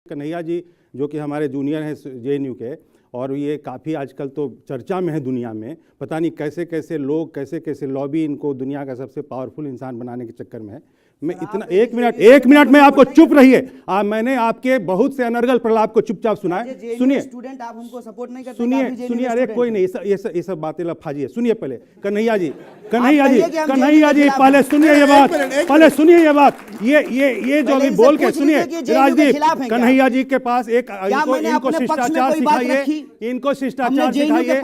कन्हैया जी जो कि हमारे जूनियर हैं जेएनयू के, और ये काफ़ी आजकल तो चर्चा में है दुनिया में, पता नहीं कैसे कैसे लोग, कैसे कैसे लॉबी इनको दुनिया का सबसे पावरफुल इंसान बनाने के चक्कर में है। मैं इतना एक मिनट में आपको चुप रहिए। मैंने आपके बहुत से अनर्गल प्रलाप को चुपचाप सुनाए। सुनिए स्टूडेंट, आप उनको सपोर्ट नहीं करते? सुनिए अरे कोई नहीं, ये सब बातें लफाजी है। सुनिए पहले कन्हैया जी पहले सुनिए ये बात, पहले सुनिए ये बात, ये जो अभी बोल के सुनिए राजदीप, कन्हैया जी के पास एक इनको शिष्टाचार सिखाइए, इनको शिष्टाचार सिखाइए।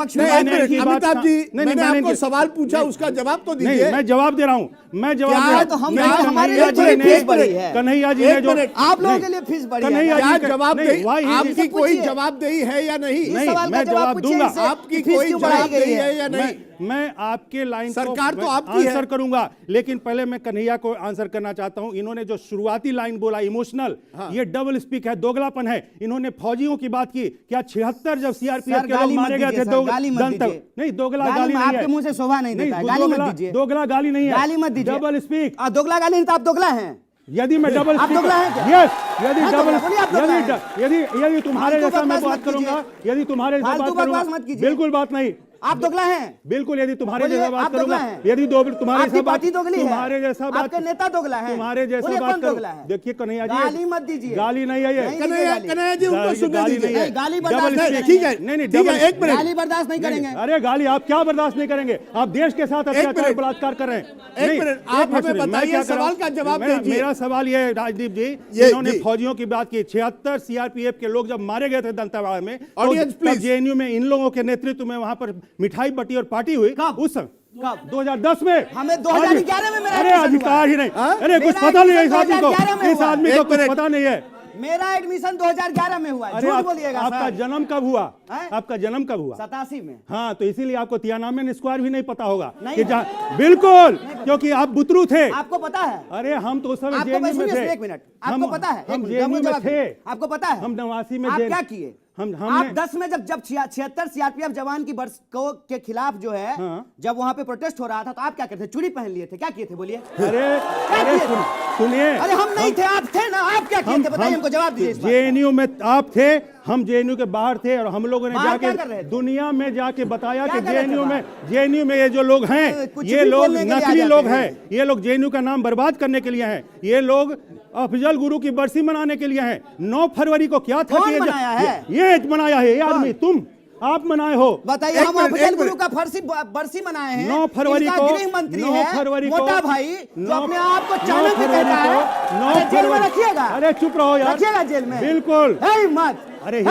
अमिताभ जी, मैंने आपको सवाल पूछा, उसका जवाब तो दीजिए। मैं जवाब दे रहा हूँ, मैं जवाब दे रहा हूँ। कन्हैया जी ने जो आप लोगों के लिए फीस बढ़ी है, जवाब आपकी कोई जवाबदेही है या नहीं? मैं जवाब दूंगा। आपकी कोई जवाबदेही है या नहीं? मैं आपके लाइन सरकार तो आपकी आंसर करूंगा, लेकिन पहले मैं कन्हैया को आंसर करना चाहता हूं। इन्होंने जो शुरुआती लाइन बोला इमोशनल, ये डबल स्पीक है, दोगलापन है। इन्होंने फौजियों की बात की, क्या 76 जब सीआरपीएफ के लोग मारे गए थे नहीं, दोगला गाली नहीं है, आपके मुंह से शोभा नहीं देता है, गाली मत दीजिए। दोगला गाली नहीं है, गाली मत दीजिए, डबल स्पीक। दोगला गाली नहीं तो आप दोगला हैं। यदि मैं डबल आप दोगला हैं क्या? यस, यदि तुम्हारे जैसा मैं बात करूंगा, यदि तुम्हारे जैसा बात करूंगा, बिल्कुल बात नहीं, आप दोगला हैं बिल्कुल। यदि तुम्हारे जैसा बात करूंगा, यदि तुम्हारे जैसा बात, तुम्हारे जैसा बात, आपके नेता दोगला है, तुम्हारे जैसा बात करूंगा। देखिए कन्हैया जी, गाली मत दीजिए, गाली नहीं है ये, कन्हैया जी उनको सुनने दीजिए। गाली बर्दाश्त नहीं, ठीक है, नहीं, एक मिनट, गाली बर्दाश्त नहीं करेंगे। अरे गाली आप क्या बर्दाश्त नहीं करेंगे? आप देश के साथ अत्याचार बलात्कार कर रहे हैं। एक मिनट, आप हमें बताइए, सवाल का जवाब दीजिए। मेरा सवाल ये है राजदीप जी, इन्होंने फौजियों की बात की, 76 सीआरपीएफ के लोग जब मारे गए थे दंतेवाड़ा में, जेएनयू में इन लोगों के नेतृत्व में वहां पर मिठाई बटी और पार्टी हुई। उस समय 2010 में, हमें 2011 में मेरा अरे अधिकार ही नहीं, अरे कुछ पता नहीं है इस आदमी को, इस आदमी को कुछ पता नहीं है। मेरा एडमिशन 2011 में हुआ है, झूठ बोलिएगा। आपका जन्म कब हुआ? आपका जन्म कब हुआ? 87 में। हाँ, तो इसीलिए आपको तियानामेन स्क्वायर भी नहीं पता होगा कि बिल्कुल, क्योंकि आप बुतरू थे। आपको पता है? अरे हम तो उस समय जेएनयू में थे। एक मिनट, आपको पता है? हम जेएनयू में थे, आपको पता है? हम 89 में आप क्या किए? आप 10 में जब 76 सीआरपीएफ जवान की बर्स के खिलाफ जो है, जब वहां पे प्रोटेस्ट हो रहा था, तो आप क्या करते थे? चूड़ी पहन लिए थे, क्या किए थे बोलिए? अरे सुनिए, अरे हम नहीं थे, आप थे ना, आप क्या किए थे बताइए, हमको जवाब दीजिए। जेएनयू में आप थे, हम जेएनयू के बाहर थे, और हम लोगों ने जाके दुनिया में जाके बताया कि जेएनयू में ये जो लोग हैं, ये लोग नकली लोग हैं, ये लोग जेएनयू का नाम बर्बाद करने के लिए हैं, ये लोग अफजल गुरु की बरसी मनाने के लिए हैं। 9 फरवरी को क्या था कि ये मनाया है ये आदमी, तुम आप मनाए हो? बताइए, हम अफजल गुरु का बरसी मनाए हैं। 9 फरवरी को गृह मंत्री 9 फरवरी को मोटा भाई जो अपने आप को चाणक्य कहता है, 9 जेल में रखिएगा। अरे चुप रहो यार, रखिएगा जेल में, बिल्कुल। अरे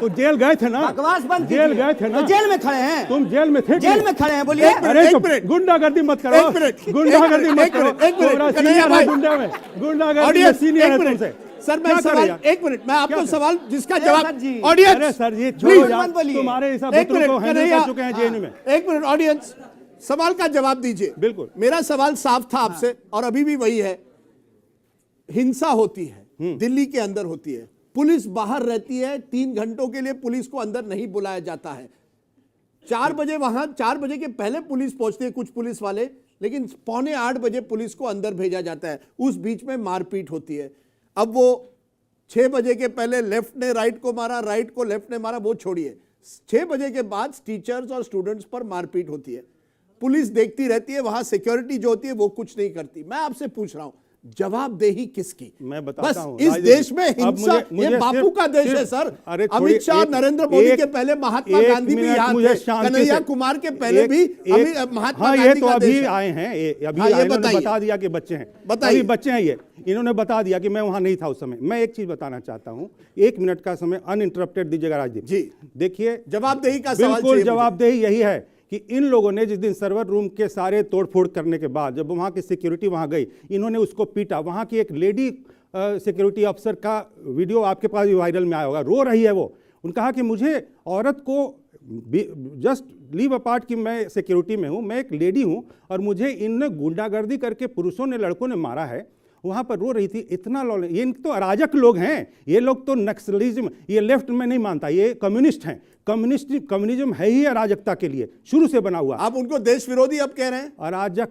तो जेल गए थे ना, बकवास बंद, जेल गए थे ना, तो जेल में खड़े हैं। तुम जेल में थे, जेल में खड़े हैं, बोलिए। अरे गुंडागर्दी मत करो, गुंडागर्दी मत करो, गुंडागर्दी सीनियर है तुमसे। सर मैं सवाल, एक मिनट, मैं आपको सवाल जिसका जवाब, ऑडियंस, अरे सर जी छोड़ो यार, तुम्हारे हिसाब से को हैंडल कर चुके हैं जेएनयू में। एक मिनट ऑडियंस, सवाल का जवाब दीजिए। बिल्कुल, मेरा सवाल साफ था आपसे, और अभी भी वही है। हिंसा होती है, दिल्ली के अंदर होती है, पुलिस बाहर रहती है, 3 घंटों के लिए पुलिस को अंदर नहीं बुलाया जाता है। 4 बजे वहां, 4 बजे के पहले पुलिस पहुंचती है, कुछ पुलिस वाले, लेकिन 7:45 बजे पुलिस को अंदर भेजा जाता है। उस बीच में मारपीट होती है। अब वो 6 बजे के पहले लेफ्ट ने राइट को मारा, राइट को लेफ्ट ने मारा, वो छोड़िए। 6 बजे के बाद टीचर्स और स्टूडेंट्स पर मारपीट होती है, पुलिस देखती रहती है, वहां सिक्योरिटी जो होती है वो कुछ नहीं करती। मैं आपसे पूछ रहा हूं, जवाबदेही किसकी? मैं बताता हूं, इस देश में हिंसा, ये बापू का देश है सर। अमित शाह, नरेंद्र मोदी के पहले महात्मा गांधी भी यहाँ थे, कन्हैया कुमार के पहले भी महात्मा गांधी तो अभी आए हैं, अभी बता दिया कि बच्चे हैं, बताइए बच्चे हैं ये, इन्होंने बता दिया कि मैं वहां नहीं था उस समय। मैं एक चीज बताना चाहता हूं, 1 मिनट का समय अनइंटरप्टेड दीजिएगा राजदीप जी। देखिए, जवाबदेही का सवाल, बिल्कुल जवाबदेही यही है कि इन लोगों ने जिस दिन सर्वर रूम के सारे तोड़फोड़ करने के बाद, जब वहाँ की सिक्योरिटी वहाँ गई, इन्होंने उसको पीटा। वहाँ की एक लेडी सिक्योरिटी अफसर का वीडियो आपके पास भी वायरल में आया होगा, रो रही है वो। उन्होंने कहा कि मुझे औरत को जस्ट लीव अपार्ट कि मैं सिक्योरिटी में हूँ, मैं एक लेडी हूँ, और मुझे इनने गुंडागर्दी करके पुरुषों ने, लड़कों ने मारा है। वहाँ पर रो रही थी। इतना ये तो अराजक लोग हैं, ये लोग तो नक्सलिज्म, ये लेफ्ट में नहीं मानता, ये कम्युनिस्ट हैं। कम्युनिज्म है ही अराजकता के लिए शुरू से बना हुआ। आप उनको देश विरोधी अब कह रहे हैं? अराजक,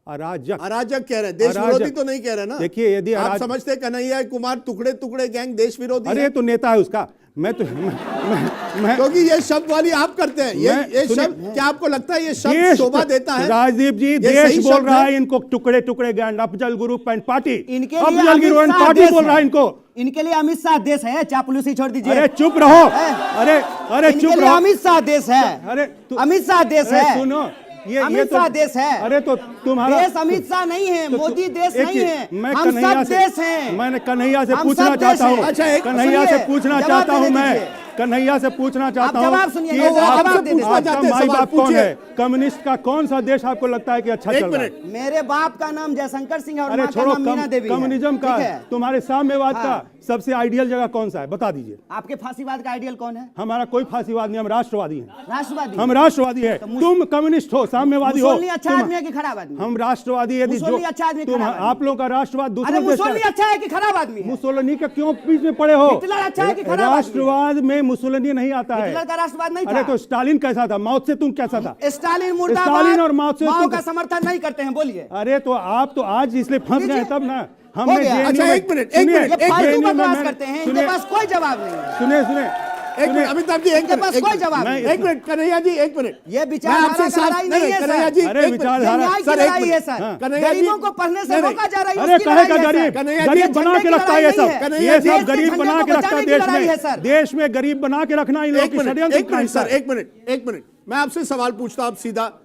अराजक अराजक कह रहे हैं, देश अराजक। विरोधी तो नहीं कह रहे ना। देखिए, यदि आप अराजक- समझते हैं कन्हैया कुमार टुकड़े टुकड़े गैंग देश विरोधी अरे है? तो नेता है उसका। मैं क्योंकि ये शब्द वाली आप करते हैं, ये सुनिए- शब्द, क्या आपको लगता है ये शब्द देश शोभा देता है? राजदीप जी, ये देश सही बोल शब्द रहा है? है इनको टुकड़े टुकड़े gang, Afzal group and party, इनके लिए Afzal Amit group and Shah party देश बोल रहा है है। इनको। इनके लिए अमित शाह देश है, चापलूसी छोड़ दीजिए। अरे चुप रहो, है? अरे इनके चुप लिए रहो। अमित शाह देश है। अरे अमित शाह देश अरे है। सुनो, ये अमित तो शाह देश है। अरे तो तुम्हारा देश अमित शाह नहीं है, मोदी देश एक नहीं चीज, है, मैं हम कन्हैया सब से- देश हैं। मैंने कन्हैया से हम पूछना सब देश चाहता हूँ, हैं। अच्छा, एक- कन्हैया से सुनिए, पूछना जवाब चाहता हूँ देने मैं, दीजिए। कन्हैया से पूछना चाहता हूँ जवाब सुनिए, कि जवाब आपका दे दीजिए। पूछना चाहते हैं, माई सवाल बाप कौन पूछिए। है? कम्युनिस्ट का कौन सा देश आपको लगता है कि अच्छा एक चल रहा है? मिनट। मेरे बाप का नाम जयशंकर सिंह है और अरे माँ का छोड़ो, नाम मीना देवी है। कम्युनिज्म का, ठीक है? तुम्हारे साम्यवाद हाँ। का सबसे आइडियल जगह कौन सा है, बता दीजिए। आपके फांसीवाद का आइडियल कौन है? हमारा कोई फांसीवाद नहीं, हम राष्ट्रवादी हैं। राष्ट्रवादी। हम राष्ट्रवादी है, तुम कम्युनिस्ट हो, साम्यवादी हो। मुसोलिनी अच्छा तुम- आदमी है कि खराब आदमी? हम राष्ट्रवादी, यदि मुसोलिनी अच्छा आदमी, तुम, खराब आदमी? आप लोगों का राष्ट्रवाद अरे दूसरे देश मुसोलिनी का। अच्छा है कि खराब आदमी है? मुसोलिनी का क्यों बीच में पड़े हो? हिटलर अच्छा है कि खराब आदमी? राष्ट्रवाद में मुसोलिनी नहीं आता है। हिटलर का राष्ट्रवाद नहीं अरे था। तो स्टालिन कैसा था? माओ से तुम कैसा था? स्टालिन मुर्दाबाद। स्टालिन और माओ से माओ तुम- का समर्थन नहीं करते हैं, बोलिए। अरे तो आप तो आज इसलिए फंस गए तब ना। हमने गया। JNU अच्छा, में- एक मिनट, सुनिए, एक मिनट, ये फालतू JNU में बकवास मैंने- करते हैं, इनके सुनिए, पास कोई जवाब नहीं है। सुनिए सुनिए एक मिनट अमिताभ जी, एक इनके मिनट, पास एक कोई मिनट, जवाब नहीं। एक मिनट कन्हैया जी, एक मिनट। ये मैं विचारधारा आपसे का साफ- लड़ाई नहीं है, कन्हैया सर। जी, अरे एक मिनट। विचारधारा- न्याय की सर, एक लड़ाई है मिनट। सर। कन्हैया जी- गरीबों को पढ़ने से नहीं, रोका जा रहा है, अरे उसकी कहे लड़ाई का है, गरीब सर। कन्हैया गरीब जी, बना झंडे के की रखता है ये लड़ाई सब, नहीं है। कन्हैया ये जी, सब देश के गरीब झंडे बना को के रखता बचाने है की देश लड़ाई है, में। सर। देश में गरीब बना के रखना इन लोगों एक की मिनट, षड्यंत्र एक मिनट का सर, हिस्सा है। एक मिनट, एक मिनट। मैं आपसे सवाल पूछता हूं, आप सीधा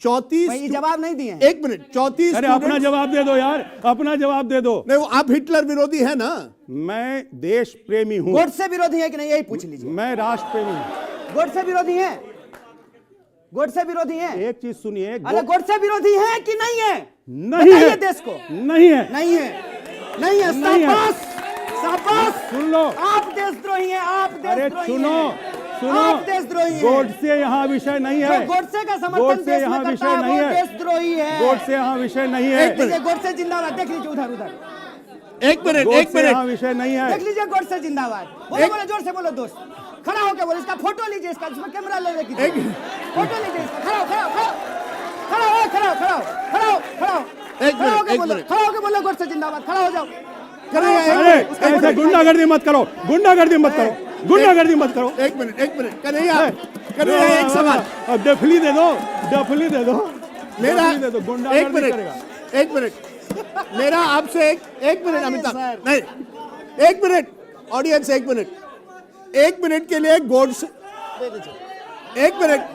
34 भाई, ये जवाब नहीं दिए हैं। एक मिनट, 34 अरे अपना स्टूडेंट्स- जवाब दे दो यार, अपना जवाब दे दो। नहीं, वो आप हिटलर विरोधी है ना? मैं देश प्रेमी हूँ, गोडसे विरोधी है कि नहीं, यही पूछ लीजिए। मैं राष्ट्र प्रेमी हूँ। गोडसे विरोधी है? गोडसे विरोधी है? एक चीज सुनिए, अरे गोडसे विरोधी है कि नहीं है? नहीं बताइए है, देश को। नहीं है, नहीं है, नहीं है। नहीं है। शाबाश, शाबाश। सुन लो। आप देशद्रोही हैं, आप अरे देशद्रोही सुनो हैं। सुनो, आप देशद्रोही हैं। गोडसे यहाँ विषय नहीं है। जो गोडसे का समर्थन गोडसे देश यहाँ में करता विषय है, नहीं वो है। देशद्रोही है। गोडसे यहाँ विषय नहीं है। देखिए, गोडसे जिंदाबाद, देख लीजिए उधर उधर, एक मिनट, एक गोडसे यहाँ मिनट। विषय नहीं है। देख लीजिए गोडसे जिंदाबाद। बोलो बोलो, जोर से बोलो दोस्त। खड़ा होकर बोलो, इसका फोटो लीजिए, इसका इसमें कैमरा ले लेके एक- फोटो लीजिए इसका। खड़ा हो, खड़ा हो, खड़ा हो, खड़ा हो, खड़ा हो, खड़ा हो, खड़ा हो। एक खड़ा मिनट, होकर एक बोलो, मिनट। खड़ा होकर बोलो गोडसे जिंदाबाद। खड़ा हो जाओ। कन्हैया, एक अरे मिनट, ऐसे गुंडागर्दी मत करो, गुंडागर्दी मत करो, गुंडागर्दी मत करो। एक मिनट, एक मिनट। कन्हैया, कन्हैया, एक सवाल। अब डफली दे दो, डफली दे दो, मेरा डफली दे दो, एक गुंडागर्दी मिनट, करेगा। एक मिनट। मेरा आपसे एक मिनट अमिताभ, नहीं, एक मिनट ऑडियंस, एक मिनट, एक मिनट के लिए गोड्स, एक मिनट,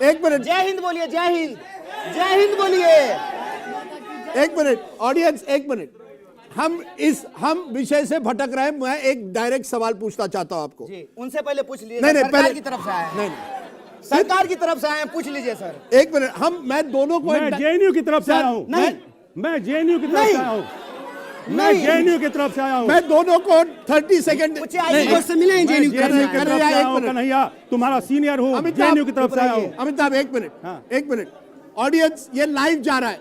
एक मिनट, जय हिंद बोलिए, जय हिंद, जय हिंद बोलिए। एक मिनट ऑडियंस, एक मिनट। हम विषय से भटक रहे हैं। मैं एक डायरेक्ट सवाल पूछना चाहता हूं आपको। जी, उनसे पहले पूछ लीजिए। नहीं, नहीं, सरकार पहले- की तरफ से आए हैं। नहीं, नहीं, सरकार की तरफ से आए हैं, पूछ लीजिए सर। एक मिनट। मैं दोनों को मैं JNU की तरफ से आया हूँ। नहीं। मैं JNU की तरफ नहीं। से आया हूँ। मैं नहीं। JNU की तरफ से आया हूँ। मैं दोनों को 30 सेकंड पूछे, आइए गोडसे मिले हैं, मैं JNU की तरफ से JNU आए की हैं। तरफ से आया हूँ। कन्हैया तुम्हारा सीनियर हूँ, अमिताभ, JNU की तरफ से आया हूँ। अमिताभ, एक मिनट, हाँ। एक मिनट। ऑडियंस, ये लाइव जा रहा है।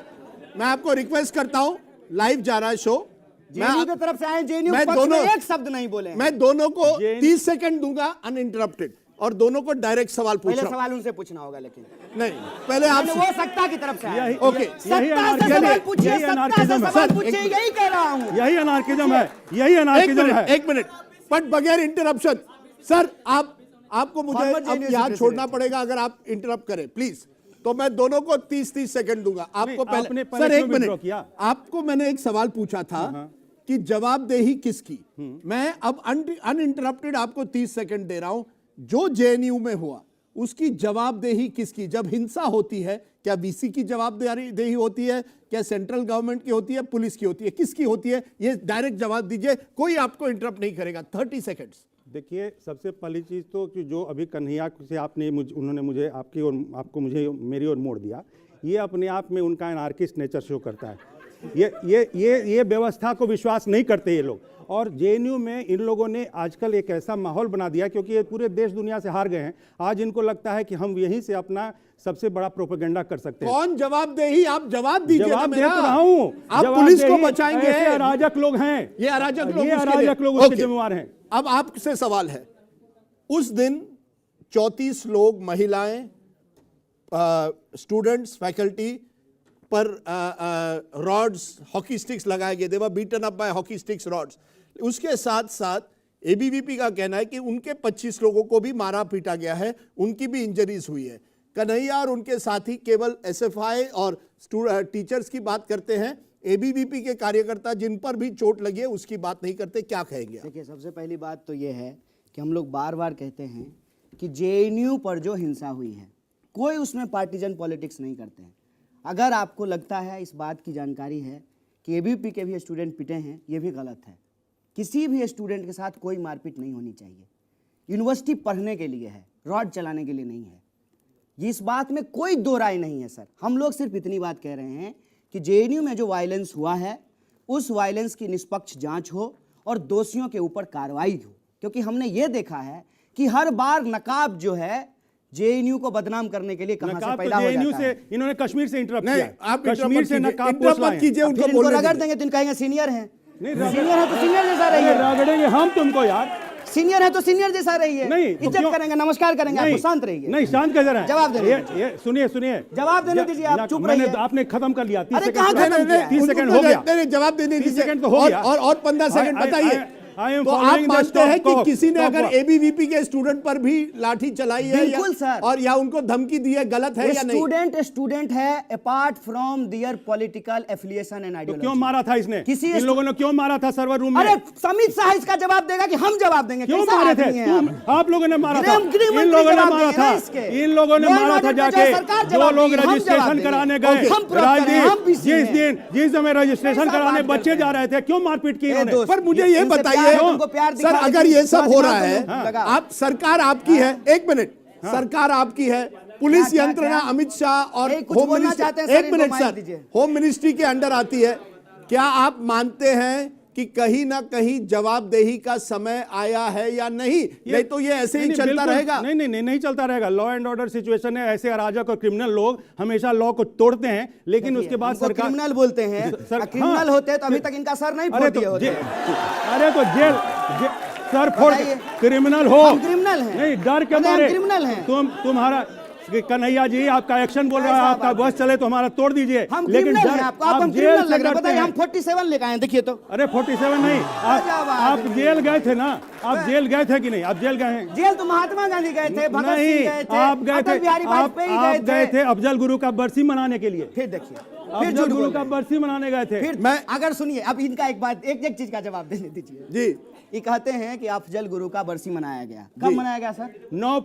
मैं आपको रिक्वेस्ट करता हूं, लाइव जा रहा है शो। JNU की तरफ से आए हैं, JNU मैं पक्ष में दोनों- एक शब्द नहीं बोले हैं। मैं दोनों को JNU 30 सेकंड दूंगा अनइंटरप्टेड, और दोनों को डायरेक्ट सवाल पूछ पहले रहा हूं। सवाल उनसे पूछना होगा, लेकिन नहीं, पहले आप मैंने वो सत्ता की तरफ से आया यही है। ओके। यही सत्ता से अनार्किज्म सवाल है, पूछिए, यही सत्ता से अनार्किज्म है। सवाल सर, पूछिए, एक- यही कह रहा हूँ। यही अनार्किज्म है, यही एक अनार्किज्म है। मिनट, एक मिनट, बट बगैर इंटरप्शन। सर, आपको मुझे Former अब JNU याद president। छोड़ना पड़ेगा अगर आप इंटरप्ट करें, प्लीज। तो मैं दोनों को 30 सेकंड दूंगा। आपको आपने पहले पहले सर, एक क्यों withdraw मिनट, किया? आपको मैंने एक सवाल पूछा था कि जवाबदेही किसकी। मैं अब अनइंटरप्टेड आपको 30 सेकंड दे रहा हूं। जो JNU में हुआ उसकी जवाबदेही किसकी? जब हिंसा होती है, क्या VC की जवाबदेही होती है, क्या सेंट्रल गवर्नमेंट की होती है, पुलिस की होती है, किसकी होती है? ये डायरेक्ट जवाब दीजिए, कोई आपको इंटरप्ट नहीं करेगा। 30 सेकंड्स। देखिए, सबसे पहली चीज़ तो कि जो अभी कन्हैया से उन्होंने मुझे आपकी और आपको मुझे मेरी ओर मोड़ दिया, ये अपने आप में उनका एनार्किस्ट नेचर शो करता है। ये व्यवस्था को विश्वास नहीं करते ये लोग। और JNU में इन लोगों ने आजकल एक ऐसा माहौल बना दिया, क्योंकि ये पूरे देश दुनिया से हार गए हैं। आज इनको लगता है कि हम यहीं से अपना सबसे बड़ा प्रोपेगेंडा कर सकते हैं। कौन जवाबदेही? आप जवाब दीजिए ना जवाब दे मेरा। तो रहा हूं। आप पुलिस को जवाबदेही बचाएंगे। ऐसे अराजक लोग हैं, ये अराजक लोग ये उसके लिए- अराजक लोग उसके ओके। जिम्मेवार हैं। अब आपसे सवाल है, उस दिन 34 लोग, महिलाएं, स्टूडेंट्स, फैकल्टी पर रॉड्स, हॉकी स्टिक्स लगाए गए, they were beaten up by hockey sticks rods. उसके साथ साथ एबीवीपी का कहना है कि उनके 25 लोगों को भी मारा पीटा गया है, उनकी भी इंजरीज हुई है। कन्हैया और उनके साथी केवल एसएफआई और टीचर्स की बात करते हैं, एबीवीपी के कार्यकर्ता जिन पर भी चोट लगी है उसकी बात नहीं करते। क्या कहेंगे आप? देखिए, सबसे पहली बात तो ये है कि हम लोग बार बार कहते हैं कि जेएनयू पर जो हिंसा हुई है, कोई उसमें पार्टीजन पॉलिटिक्स नहीं करते हैं। अगर आपको लगता है, इस बात की जानकारी है कि एबीवीपी के भी स्टूडेंट पिटे हैं, ये भी गलत है। किसी भी स्टूडेंट के साथ कोई मारपीट नहीं होनी चाहिए। यूनिवर्सिटी पढ़ने के लिए है, रॉड चलाने के लिए नहीं है। इस बात में कोई दो राय नहीं है सर। हम लोग सिर्फ इतनी बात कह रहे हैं कि जेएनयू में जो वायलेंस हुआ है, उस वायलेंस की निष्पक्ष जांच हो और दोषियों के ऊपर कार्रवाई हो। क्योंकि हमने ये देखा है कि हर बार नकाब जो है जेएनयू को बदनाम करने के लिए कहां से पैदा हो जाता है। इन्होंने कश्मीर से इंटरप्ट नहीं, किया, आप कश्मीर से नकाब इंटरप्ट कीजिए, उनको इनको बोलने रगड़ दीजिए। देंगे तो इनको कहेंगे सीनियर हैं। नहीं, सीनियर है तो सीनियर जैसा रहिए। रगड़ेंगे हम तुमको यार। सीनियर है तो सीनियर जैसा रहिए। नहीं, इज्जत करेंगे, नमस्कार करेंगे, आप शांत रहिए। नहीं, शांत कैसे रहे? जवाब देने ये सुनिए सुनिए, जवाब देने दीजिए, आप चुप रहिए। आपने खत्म कर लिया। 30 अरे सेकंड, कहाँ खत्म किया? 30 सेकंड हो गया। नहीं, जवाब देने 30 दीजिए। सेकंड तो हो गया। और 15 सेकंड बताइए। तो आप मानते हैं कि किसी ने अगर एबीवीपी के स्टूडेंट पर भी लाठी चलाई है बिल्कुल सर, और या उनको धमकी दी है, गलत है या नहीं? स्टूडेंट है apart from there political affiliation and ideology. क्यों मारा था इसने? किसी इन लोगों ने क्यों मारा था सर्वर रूम में? अरे समित शाह इसका जवाब देगा कि हम जवाब देंगे। क्यों कैसा मारे आदमी थे? है आप? आप लोगों ने मारा था। गृह इन लोगों ने मंत्री मारा जवाब था। देंगे ना इसके। इन लोगों ने लॉ मारा एंड था ऑर्डर पे जाके। जो सरकार जो जवाब लोग देगी, हम रजिस्ट्रेशन जवाब कराने देंगे। गए, हम प्रोत्साहन करें, हम भी राजदीप जिस समय रजिस्ट्रेशन कैसा कराने बात बच्चे करते जा रहे थे, क्यों मारपीट की इन्होंने? दोस्त, पर मुझे ये इनसे बताइए प्यार है, उनको प्यार सर, दिखाने अगर की ये सब हो रहा है, लगा। आप सरकार आपकी है, एक मिनट, सरकार आपकी है, पुलिस क्या, यंत्रणा क्या? अमित शाह और कुछ होम बोलना मिनिस्टर, चाहते हैं सर, एक इनको मिनट माइक सर, दीजिए। होम मिनिस्ट्री के अंडर आती है। क्या आप मानते हैं कि कहीं ना कहीं जवाबदेही का समय आया है या नहीं? नहीं तो ये ऐसे ही चलता रहेगा। नहीं चलता रहेगा। लॉ एंड ऑर्डर सिचुएशन है, ऐसे अराजक और क्रिमिनल लोग हमेशा लॉ को तोड़ते हैं, लेकिन उसके बाद सरकार क्रिमिनल बोलते हैं। क्रिमिनल होते हैं तो अभी तक इनका सर नहीं फोड़ दिए होते। अरे तो जेल सर फोड़, क्रिमिनल हो। हम क्रिमिनल हैं। नहीं, डर के मारे क्रिमिनल हैं। तुम्हारा कन्हैया जी, आपका एक्शन बोल रहा है, आपका बस चले तो हमारा तोड़ दीजिए। हम लेकिन क्रिमिनल हैं, आपको आप हम जेल क्रिमिनल से लग रहे हैं। डरते बताइए, हैं। हम 47 लेकर आए हैं, देखिए तो। अरे 47 नहीं, आप जेल गए थे ना? आप जेल गए थे कि नहीं? आप जेल गए हैं? जेल तो महात्मा गांधी गए थे, भगत नहीं, सिंह गए थे, आप गए अटल थे, बिहारी वाजपेयी आप गए थे अफजल गुरु का बरसी मनाने के लिए। फिर देखिए, फिर अफजल झूठ गुरु बोल का रहे हैं। बरसी मनाने गए थे। फिर मैं अगर सुनिए, अब इनका एक बात, एक चीज का जवाब देने दीजिए जी। ये कहते हैं कि अफजल गुरु का बरसी मनाया गया। कब मनाया गया सर? 9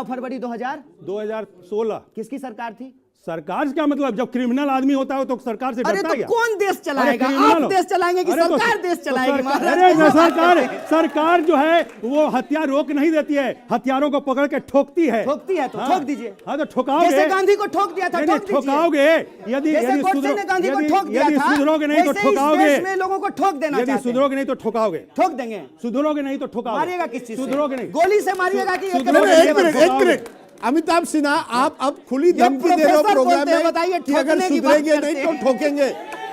फरवरी 2016। किसकी सरकार थी? सरकार क्या मतलब? जब क्रिमिनल आदमी होता है तो सरकार से अरे डरता तो है क्या? कौन देश चलाएगा? अरे क्रिमिनल आप हो। देश चलाएंगे कि अरे तो सरकार देश चलाएगी? महाराज, अरे सरकार जो है वो हथियार रोक नहीं देती है, हथियारों को पकड़ के ठोकती है। ठोकती है तो हाँ। ठोक दीजिए। हाँ तो ठोकाओगे। जैसे गांधी को ठोक दिया था, नहीं, ठोक दीजिए। ठोकाओगे। यदि जैसे गोडसे ने गांधी को ठोक दिया था, सुधरोगे नहीं तो वैसे इस ठोकाओगे। देश में लोगों को ठोक देना यदि चाहते हैं। सुधरोगे नहीं तो ठोकाओगे। ठोक देंगे। सुधरोगे नहीं तो ठोकाओगे। मारिएगा किस चीज से? सुधरोगे नहीं। गोली से मारिएगा कि एक मिनट, अमिताभ सिन्हा, आप अब खुली धमकी दे रहे हो प्रोग्राम में, बताइए, कि अगर ठोकने की बात सुधरेंगे नहीं करते तो हैं। ठोकेंगे।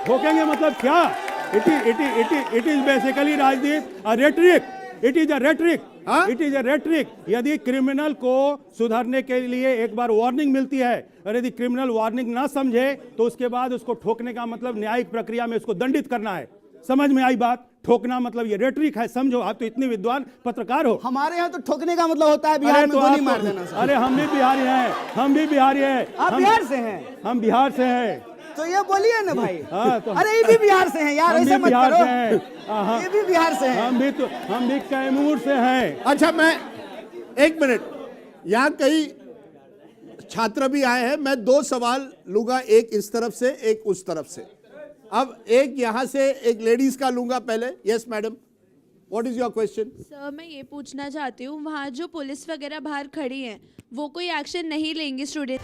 ठोकेंगे मतलब क्या? It is basically Rajdeep rhetoric. It is a rhetoric. It is a rhetoric. यदि क्रिमिनल को सुधरने के लिए एक बार वार्निंग मिलती है और यदि क्रिमिनल वार्निंग ना समझे तो उसके बाद उसको ठोकने का मतलब न्यायिक प्रक्रिया में उसको दंडित करना है। समझ में आई बात? ठोकना मतलब ये रेटरिक है, समझो। आप तो इतने विद्वान पत्रकार हो। हमारे यहाँ तो ठोकने का मतलब होता है बिहार में गोली मार देना। अरे हम भी बिहारी हैं, हम भी बिहारी हैं। आप बिहार से हैं? हम बिहार से हैं। तो ये बोलिए ना भाई। हाँ, तो अरे ये भी बिहार से हैं यार, ऐसे मत बिहार करो। से हैं। ये भी बिहार से हैं। हम भी कैमूर से हैं। अच्छा, मैं एक मिनट, यहाँ कई छात्र भी आए हैं, मैं 2 सवाल लूंगा, एक इस तरफ से एक उस तरफ से। अब एक यहां से एक लेडीज का लूंगा पहले। Yes madam, what is your question? Sir, मैं ये पूछना चाहती हूँ, वहाँ जो पुलिस वगैरह बाहर खड़ी है वो कोई एक्शन नहीं लेंगी स्टूडेंट?